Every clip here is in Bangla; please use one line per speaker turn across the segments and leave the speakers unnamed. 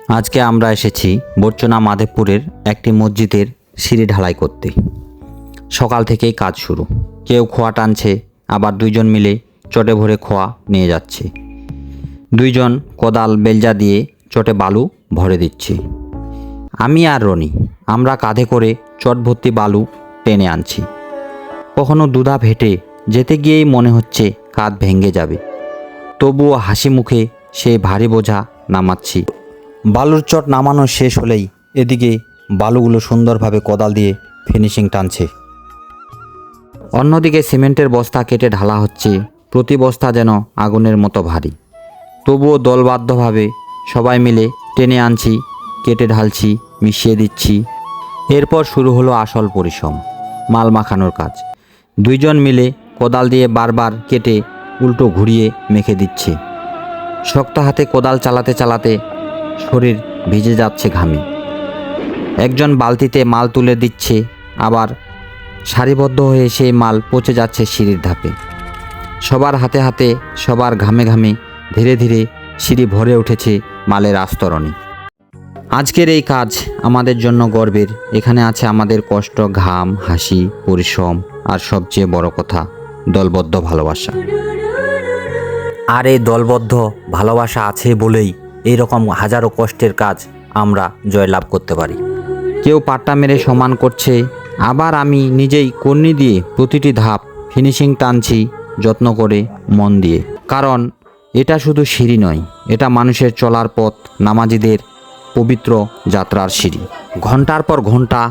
আজকে আমরা এসেছি বর্চনা মাধবপুরের একটি মসজিদের সিঁড়ি ঢালাই করতে। সকাল থেকেই কাজ শুরু। কেউ খোয়া টানছে, আবার দুইজন মিলে চটে ভরে খোয়া নিয়ে যাচ্ছে। দুইজন কোদাল বেলজা দিয়ে চটে বালু ভরে দিচ্ছে। আমি আর রনি আমরা কাঁধে করে চট ভর্তি বালু টেনে আনছি। কখনো দুধাপ হেঁটে যেতে গিয়েই মনে হচ্ছে কাঁধ ভেঙে যাবে, তবুও হাসি মুখে সেই ভারী বোঝা নামাচ্ছি। বালুর চট নামানো শেষ হলেই এদিকে বালুগুলো সুন্দরভাবে কোদাল দিয়ে ফিনিশিং টানছে। অন্যদিকে সিমেন্টের বস্তা কেটে ঢালা হচ্ছে। প্রতি বস্তা যেন আগুনের মতো ভারী, তবুও দলবদ্ধভাবে সবাই মিলে টেনে আনছি, কেটে ঢালছি, মিশিয়ে দিচ্ছি। এরপর শুরু হলো আসল পরিশ্রম, মাল মাখানোর কাজ। দুইজন মিলে কোদাল দিয়ে বারবার কেটে উল্টো ঘুরিয়ে মেখে দিচ্ছে। শক্ত হাতে কোদাল চালাতে চালাতে শরীর ভিজে যাচ্ছে ঘামে। একজন বালতিতে মাল তুলে দিচ্ছে, আবার সারিবদ্ধ হয়ে সেই মাল পচে যাচ্ছে সিঁড়ির ধাপে। সবার হাতে হাতে, সবার ঘামে ঘামে ধীরে ধীরে সিঁড়ি ভরে উঠেছে মালের আস্তরণে। আজকের এই কাজ আমাদের জন্য গর্বের। এখানে আছে আমাদের কষ্ট, ঘাম, হাসি, পরিশ্রম, আর সবচেয়ে বড় কথা দলবদ্ধ ভালোবাসা। আর এই দলবদ্ধ ভালোবাসা আছে বলেই এইরকম হাজারো কষ্টের কাজ আমরা জয়লাভ করতে পারি। কেউ পাট্টা মেরে সমান করছে, আবার আমি নিজেই কর্নি দিয়ে প্রতিটি ধাপ ফিনিশিং টানছি যত্ন করে, মন দিয়ে। কারণ এটা শুধু সিঁড়ি নয়, এটা মানুষের চলার পথ, নামাজিদের পবিত্র যাত্রার সিঁড়ি। ঘন্টার পর ঘন্টা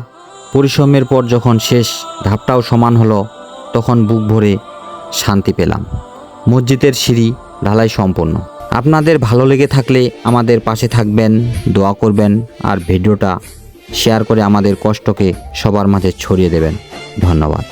পরিশ্রমের পর যখন শেষ ধাপটাও সমান হলো, তখন বুক ভরে শান্তি পেলাম। মসজিদের সিঁড়ি ঢালাই সম্পন্ন। আপনাদের ভালো লেগে থাকলে আমাদের পাশে থাকবেন, দোয়া করবেন, আর ভিডিওটা শেয়ার করে আমাদের কষ্টকে সবার মাঝে ছড়িয়ে দেবেন। ধন্যবাদ।